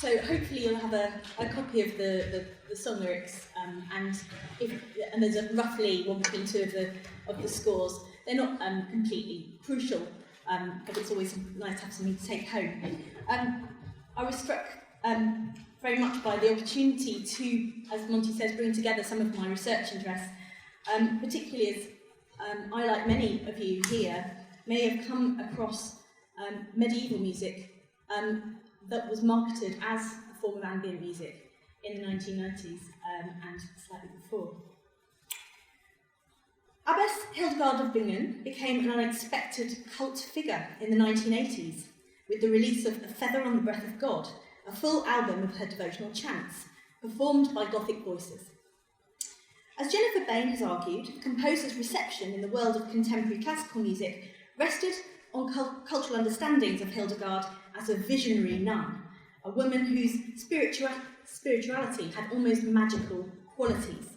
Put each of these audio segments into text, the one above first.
So hopefully you'll have a copy of the song lyrics, and there's roughly one between two of the scores. They're not completely crucial, but it's always nice to have something to take home. I was struck very much by the opportunity to, as Monty says, bring together some of my research interests, particularly as I, like many of you here, may have come across medieval music that was marketed as a form of ambient music in the 1990s and slightly before. Abbess Hildegard of Bingen became an unexpected cult figure in the 1980s with the release of A Feather on the Breath of God, a full album of her devotional chants, performed by Gothic voices. As Jennifer Bain has argued, the composer's reception in the world of contemporary classical music rested on cultural understandings of Hildegard as a visionary nun, a woman whose spirituality had almost magical qualities.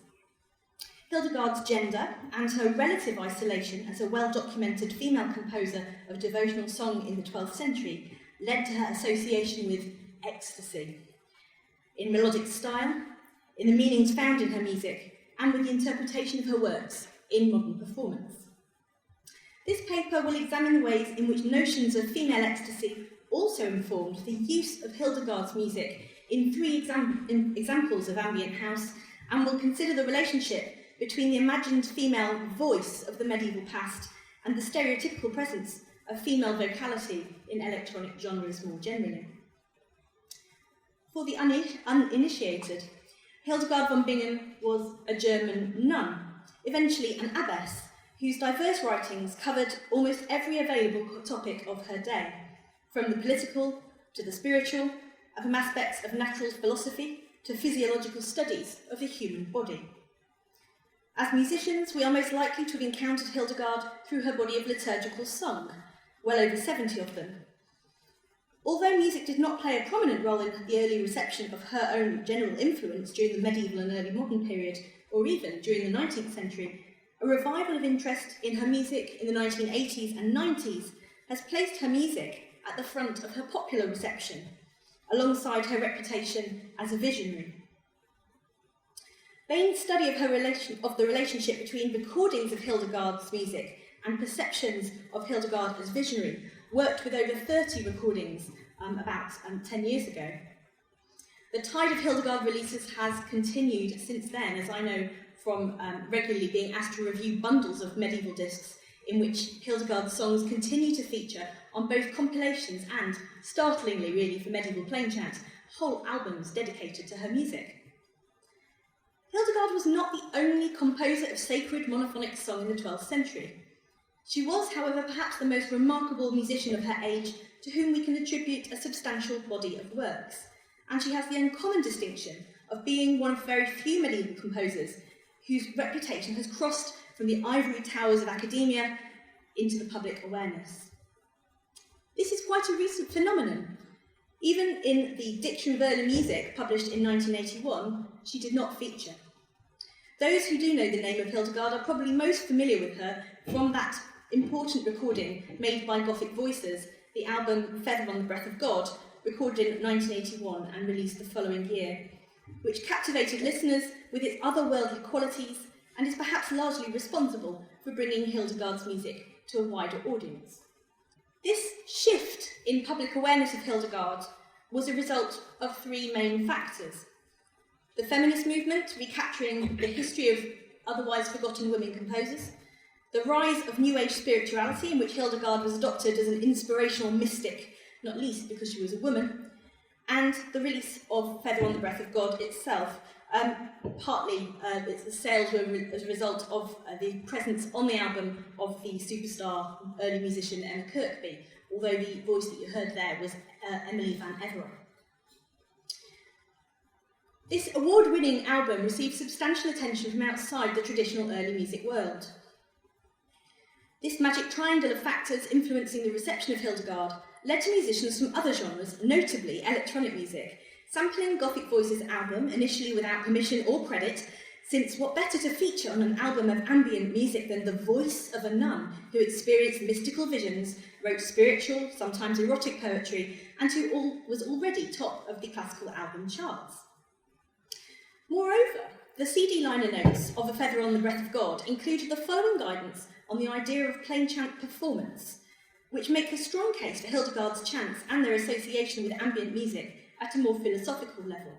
Hildegard's gender and her relative isolation as a well-documented female composer of devotional song in the 12th century led to her association with ecstasy, in melodic style, in the meanings found in her music, and with the interpretation of her works in modern performance. This paper will examine the ways in which notions of female ecstasy also informed the use of Hildegard's music in three examples of ambient house, and will consider the relationship between the imagined female voice of the medieval past and the stereotypical presence of female vocality in electronic genres more generally. For the uninitiated, Hildegard von Bingen was a German nun, eventually an abbess, whose diverse writings covered almost every available topic of her day, from the political to the spiritual, and from aspects of natural philosophy to physiological studies of the human body. As musicians, we are most likely to have encountered Hildegard through her body of liturgical song, well over 70 of them. Although music did not play a prominent role in the early reception of her own general influence during the medieval and early modern period, or even during the 19th century, a revival of interest in her music in the 1980s and 90s has placed her music at the front of her popular reception, alongside her reputation as a visionary. Bain's study of the relationship between recordings of Hildegard's music and perceptions of Hildegard as visionary worked with over 30 recordings about 10 years ago. The tide of Hildegard releases has continued since then, as I know from regularly being asked to review bundles of medieval discs in which Hildegard's songs continue to feature on both compilations and, startlingly really for medieval plain chant, whole albums dedicated to her music. Hildegard was not the only composer of sacred monophonic song in the 12th century. She was, however, perhaps the most remarkable musician of her age to whom we can attribute a substantial body of works, and she has the uncommon distinction of being one of very few medieval composers whose reputation has crossed from the ivory towers of academia into the public awareness. This is quite a recent phenomenon. Even in the Dictionary of Early Music, published in 1981, she did not feature. Those who do know the name of Hildegard are probably most familiar with her from that important recording made by Gothic voices, the album Feather on the Breath of God, recorded in 1981 and released the following year, which captivated listeners with its otherworldly qualities and is perhaps largely responsible for bringing Hildegard's music to a wider audience. This shift in public awareness of Hildegard was a result of three main factors: the feminist movement, recapturing the history of otherwise forgotten women composers; the rise of New Age spirituality, in which Hildegard was adopted as an inspirational mystic, not least because she was a woman; and the release of Feather on the Breath of God itself. Partly the sales were as a result of the presence on the album of the superstar early musician Emma Kirkby, although the voice that you heard there was Emily Van Everett. This award-winning album received substantial attention from outside the traditional early music world. This magic triangle of factors influencing the reception of Hildegard led to musicians from other genres, notably electronic music, sampling Gothic Voices' album, initially without permission or credit, since what better to feature on an album of ambient music than the voice of a nun who experienced mystical visions, wrote spiritual, sometimes erotic poetry, and who was already top of the classical album charts. Moreover, the CD liner notes of A Feather on the Breath of God included the following guidance on the idea of plain chant performance, which make a strong case for Hildegard's chants and their association with ambient music at a more philosophical level.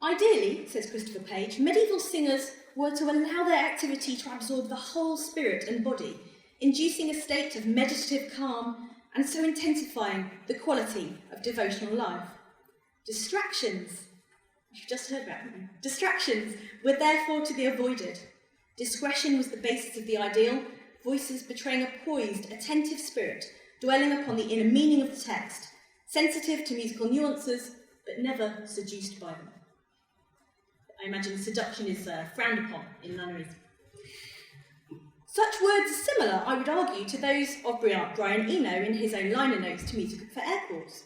Ideally, says Christopher Page, medieval singers were to allow their activity to absorb the whole spirit and body, inducing a state of meditative calm and so intensifying the quality of devotional life. Distractions, which you just heard about, distractions were therefore to be avoided. Discretion was the basis of the ideal, voices betraying a poised, attentive spirit, dwelling upon the inner meaning of the text, sensitive to musical nuances, but never seduced by them. I imagine seduction is frowned upon in nunneries. Such words are similar, I would argue, to those of Brian Eno in his own liner notes to music for airports.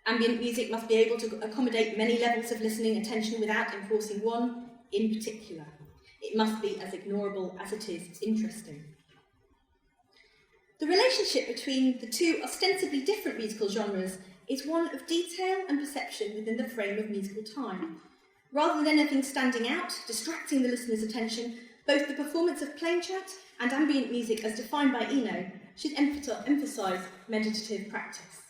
Ambient music must be able to accommodate many levels of listening attention without enforcing one in particular. It must be as ignorable as it is interesting. The relationship between the two ostensibly different musical genres is one of detail and perception within the frame of musical time. Rather than anything standing out, distracting the listener's attention, both the performance of plain chant and ambient music as defined by Eno should emphasise meditative practice.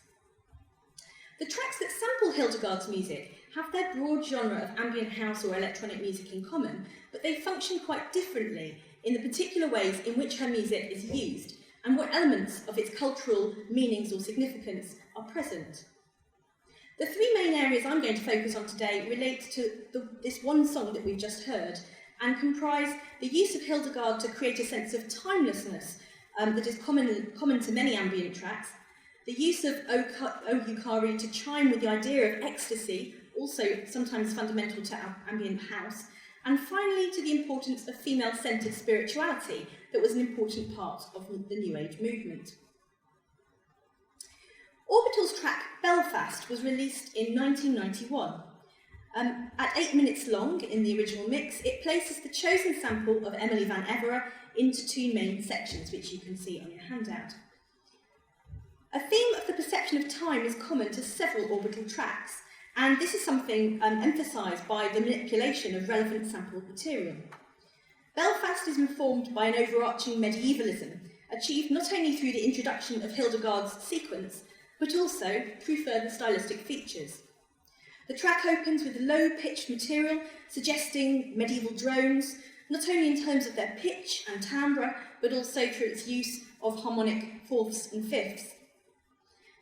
The tracks that sample Hildegard's music have their broad genre of ambient house or electronic music in common, but they function quite differently in the particular ways in which her music is used and what elements of its cultural meanings or significance are present. The three main areas I'm going to focus on today relate to this one song that we've just heard and comprise the use of Hildegard to create a sense of timelessness that is common to many ambient tracks, the use of O Yukari to chime with the idea of ecstasy, also sometimes fundamental to ambient house, and finally to the importance of female-centred spirituality that was an important part of the New Age movement. Orbital's track Belfast was released in 1991. At 8 minutes long in the original mix, it places the chosen sample of Emily Van Evera into two main sections, which you can see on your handout. A theme of the perception of time is common to several Orbital tracks, and this is something emphasised by the manipulation of relevant sampled material. Belfast is informed by an overarching medievalism, achieved not only through the introduction of Hildegard's sequence, but also through further stylistic features. The track opens with low-pitched material suggesting medieval drones, not only in terms of their pitch and timbre, but also through its use of harmonic fourths and fifths.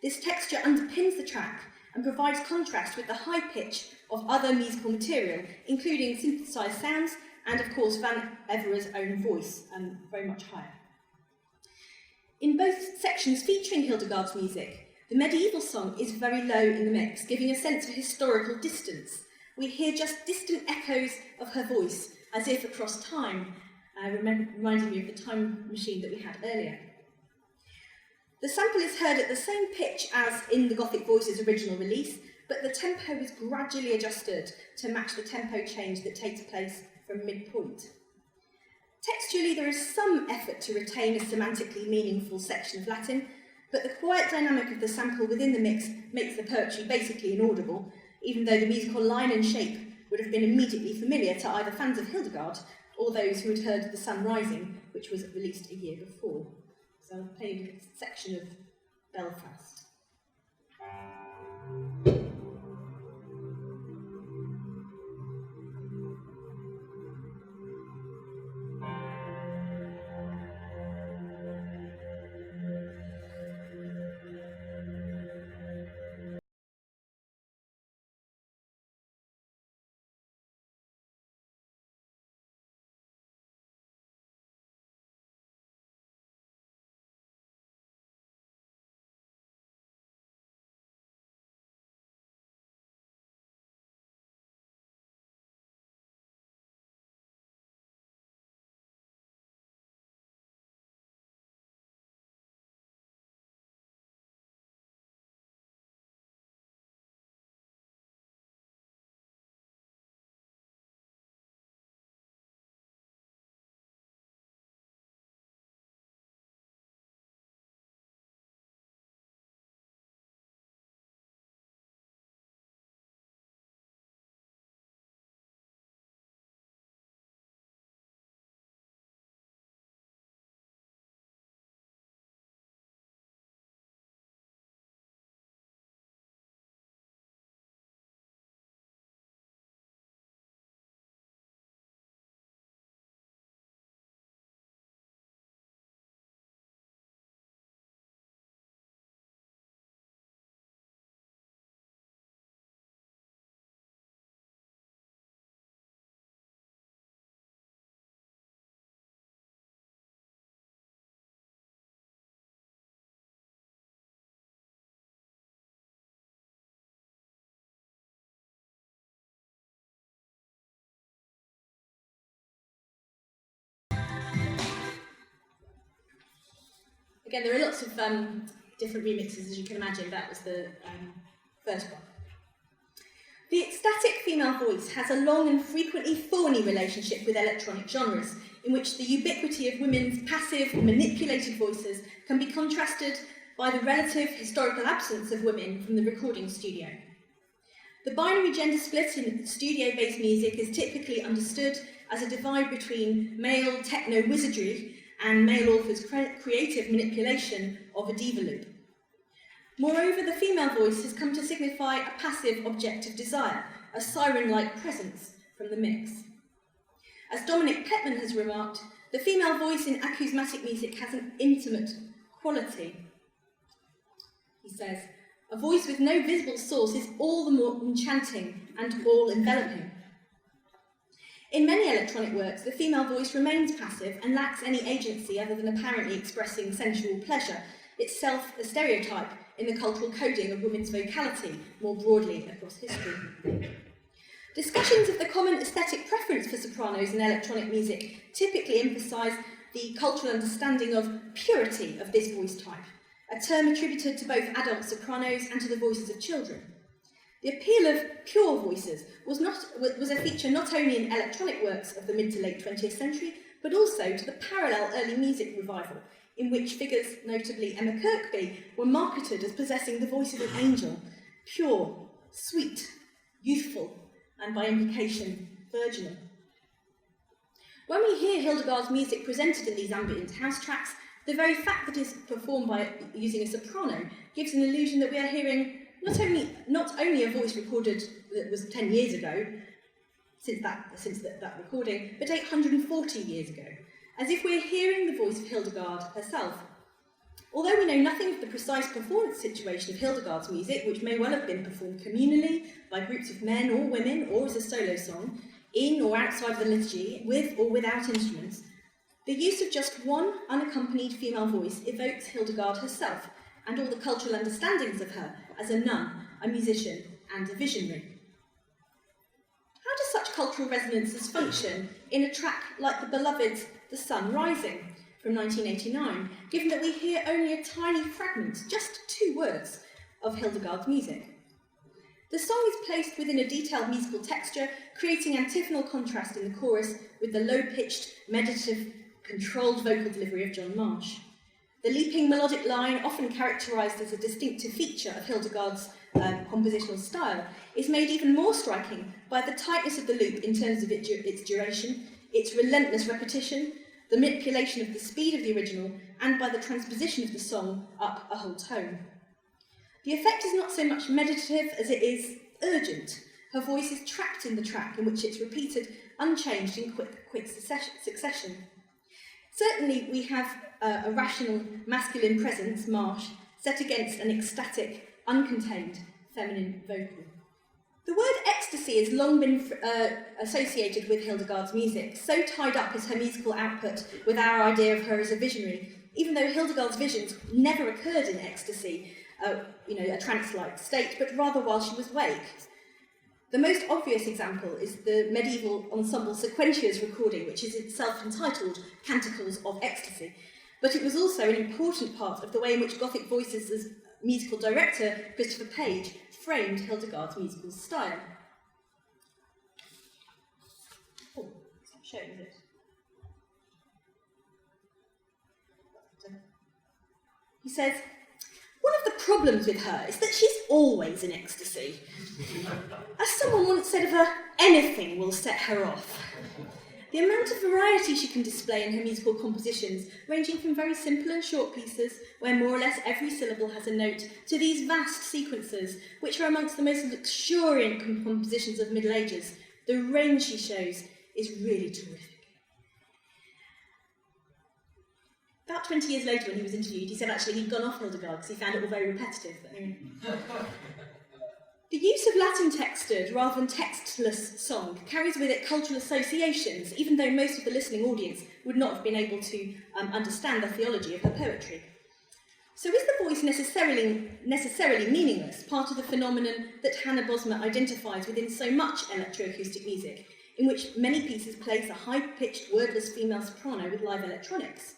This texture underpins the track and provides contrast with the high pitch of other musical material, including synthesised sounds and, of course, Van Evera's own voice, very much higher. In both sections featuring Hildegard's music, the medieval song is very low in the mix, giving a sense of historical distance. We hear just distant echoes of her voice, as if across time, reminding me of the time machine that we had earlier. The sample is heard at the same pitch as in the Gothic Voices original release, but the tempo is gradually adjusted to match the tempo change that takes place from midpoint. Textually, there is some effort to retain a semantically meaningful section of Latin, but the quiet dynamic of the sample within the mix makes the poetry basically inaudible, even though the musical line and shape would have been immediately familiar to either fans of Hildegard or those who had heard The Sun Rising, which was released a year before. So I'll play a section of Belfast. Again, there are lots of different remixes, as you can imagine. That was the first one. The ecstatic female voice has a long and frequently thorny relationship with electronic genres, in which the ubiquity of women's passive, manipulated voices can be contrasted by the relative historical absence of women from the recording studio. The binary gender split in studio-based music is typically understood as a divide between male techno-wizardry and male authors' creative manipulation of a diva loop. Moreover, the female voice has come to signify a passive object of desire, a siren-like presence from the mix. As Dominic Petman has remarked, the female voice in acousmatic music has an intimate quality. He says, "A voice with no visible source is all the more enchanting and all-enveloping." In many electronic works, the female voice remains passive and lacks any agency other than apparently expressing sensual pleasure, itself a stereotype in the cultural coding of women's vocality more broadly across history. Discussions of the common aesthetic preference for sopranos in electronic music typically emphasise the cultural understanding of purity of this voice type, a term attributed to both adult sopranos and to the voices of children. The appeal of pure voices was a feature not only in electronic works of the mid to late 20th century, but also to the parallel early music revival, in which figures, notably Emma Kirkby, were marketed as possessing the voice of an angel, pure, sweet, youthful, and by implication, virginal. When we hear Hildegard's music presented in these ambient house tracks, the very fact that it is performed by using a soprano gives an illusion that we are hearing not only a voice recorded that was 10 years ago, since that recording, but 840 years ago, as if we're hearing the voice of Hildegard herself. Although we know nothing of the precise performance situation of Hildegard's music, which may well have been performed communally by groups of men or women, or as a solo song, in or outside of the liturgy, with or without instruments, the use of just one unaccompanied female voice evokes Hildegard herself and all the cultural understandings of her as a nun, a musician, and a visionary. How does such cultural resonances function in a track like the beloved The Sun Rising from 1989, given that we hear only a tiny fragment, just 2 words, of Hildegard's music? The song is placed within a detailed musical texture, creating antiphonal contrast in the chorus with the low-pitched, meditative, controlled vocal delivery of John Marsh. The leaping melodic line, often characterised as a distinctive feature of Hildegard's compositional style, is made even more striking by the tightness of the loop in terms of its duration, its relentless repetition, the manipulation of the speed of the original, and by the transposition of the song up a whole tone. The effect is not so much meditative as it is urgent. Her voice is trapped in the track, in which it's repeated unchanged in quick succession. Certainly we have a rational masculine presence, Marsh, set against an ecstatic, uncontained feminine vocal. The word ecstasy has long been associated with Hildegard's music, so tied up is her musical output with our idea of her as a visionary, even though Hildegard's visions never occurred in ecstasy, a trance-like state, but rather while she was awake. The most obvious example is the medieval ensemble Sequentia's recording, which is itself entitled Canticles of Ecstasy, but it was also an important part of the way in which Gothic Voices' musical director, Christopher Page, framed Hildegard's musical style. Oh, it's not showing, is it? He says, "One of the problems with her is that she's always in ecstasy. As someone once said of her, anything will set her off. The amount of variety she can display in her musical compositions, ranging from very simple and short pieces, where more or less every syllable has a note, to these vast sequences, which are amongst the most luxuriant compositions of the Middle Ages, the range she shows is really terrific." About 20 years later, when he was interviewed, he said actually he'd gone off Hildegard because he found it all very repetitive. The use of Latin-texted rather than textless song carries with it cultural associations, even though most of the listening audience would not have been able to understand the theology of her poetry. So is the voice necessarily meaningless, part of the phenomenon that Hannah Bosma identifies within so much electroacoustic music, in which many pieces place a high-pitched, wordless female soprano with live electronics?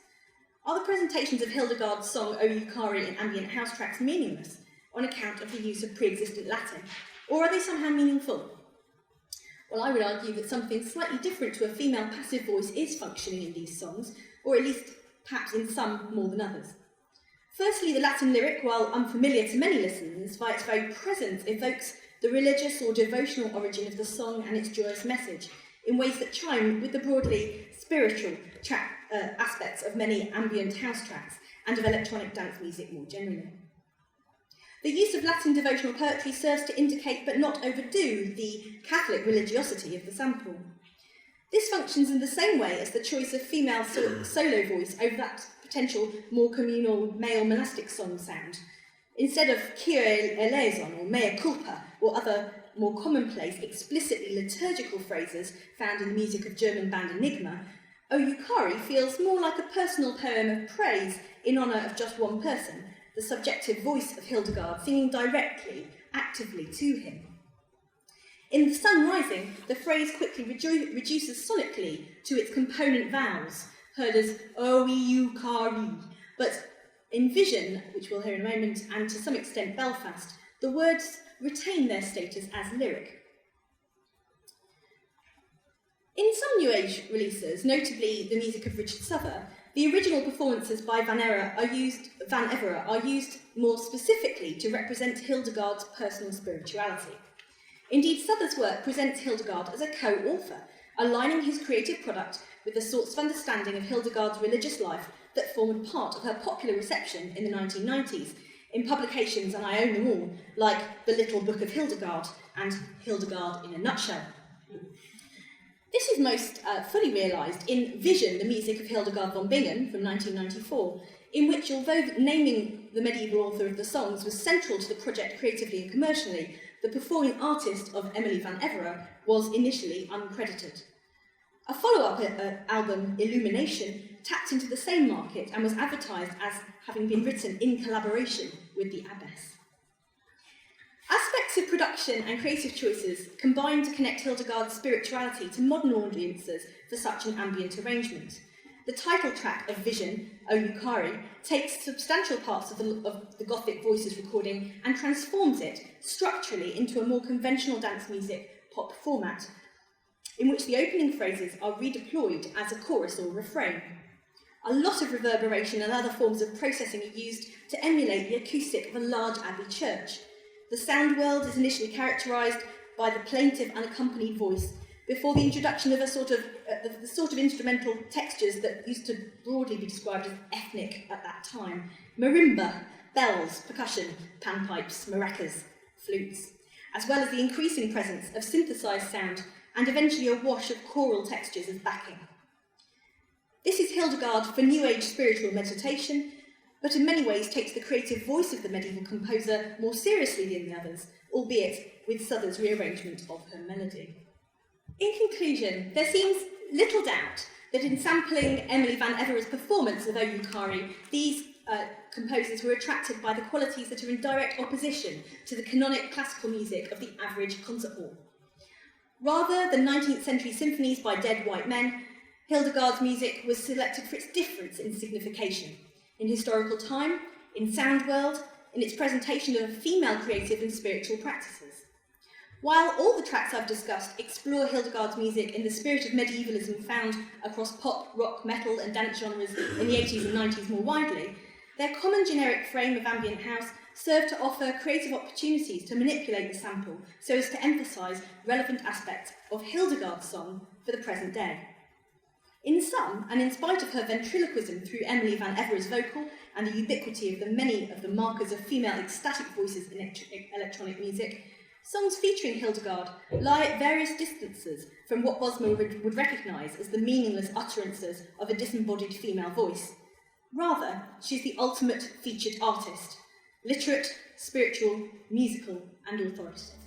Are the presentations of Hildegard's song O Euchari in Ambient House tracks meaningless on account of the use of pre-existent Latin, or are they somehow meaningful? Well, I would argue that something slightly different to a female passive voice is functioning in these songs, or at least perhaps in some more than others. Firstly, the Latin lyric, while unfamiliar to many listeners, by its very presence evokes the religious or devotional origin of the song and its joyous message, in ways that chime with the broadly spiritual aspects of many ambient house tracks and of electronic dance music more generally. The use of Latin devotional poetry serves to indicate but not overdo the Catholic religiosity of the sample. This functions in the same way as the choice of female solo voice over that potential more communal male monastic song sound. Instead of Kyrie eleison or mea culpa or other more commonplace, explicitly liturgical phrases found in the music of German band Enigma, O Euchari feels more like a personal poem of praise in honour of just one person, the subjective voice of Hildegard singing directly, actively to him. In The Sun Rising, the phrase quickly reduces sonically to its component vowels, heard as O Euchari, but in Vision, which we'll hear in a moment, and to some extent Belfast, the words retain their status as lyric. In some New Age releases, notably the music of Richard Souther, the original performances by Van Evera are used more specifically to represent Hildegard's personal spirituality. Indeed, Souther's work presents Hildegard as a co-author, aligning his creative product with the sorts of understanding of Hildegard's religious life that formed part of her popular reception in the 1990s, in publications, and I own them all, like The Little Book of Hildegard and Hildegard in a Nutshell. This is most fully realised in Vision, the music of Hildegard von Bingen from 1994, in which, although naming the medieval author of the songs was central to the project creatively and commercially, the performing artist of Emily van Evera was initially uncredited. A follow-up album, Illumination, tapped into the same market and was advertised as having been written in collaboration with the abbess. Aspects of production and creative choices combined to connect Hildegard's spirituality to modern audiences for such an ambient arrangement. The title track of Vision, O Euchari, takes substantial parts of the Gothic Voices recording and transforms it structurally into a more conventional dance music pop format, in which the opening phrases are redeployed as a chorus or refrain. A lot of reverberation and other forms of processing are used to emulate the acoustic of a large abbey church. The sound world is initially characterised by the plaintive unaccompanied voice, before the introduction of the sort of instrumental textures that used to broadly be described as ethnic at that time. Marimba, bells, percussion, panpipes, maracas, flutes, as well as the increasing presence of synthesised sound and eventually a wash of choral textures as backing. This is Hildegard for New Age spiritual meditation, but in many ways takes the creative voice of the medieval composer more seriously than the others, albeit with Souther's rearrangement of her melody. In conclusion, there seems little doubt that in sampling Emily van Evera's performance of O Euchari, these composers were attracted by the qualities that are in direct opposition to the canonic classical music of the average concert hall. Rather than 19th century symphonies by dead white men, Hildegard's music was selected for its difference in signification, in historical time, in sound world, in its presentation of female creative and spiritual practices. While all the tracks I've discussed explore Hildegard's music in the spirit of medievalism found across pop, rock, metal and dance genres in the 80s and 90s more widely, their common generic frame of ambient house served to offer creative opportunities to manipulate the sample so as to emphasise relevant aspects of Hildegard's song for the present day. In sum, and in spite of her ventriloquism through Emily van Evera's vocal and the ubiquity of the many of the markers of female ecstatic voices in electronic music, songs featuring Hildegard lie at various distances from what Bosma would recognise as the meaningless utterances of a disembodied female voice. Rather, she's the ultimate featured artist, literate, spiritual, musical, and authoritative.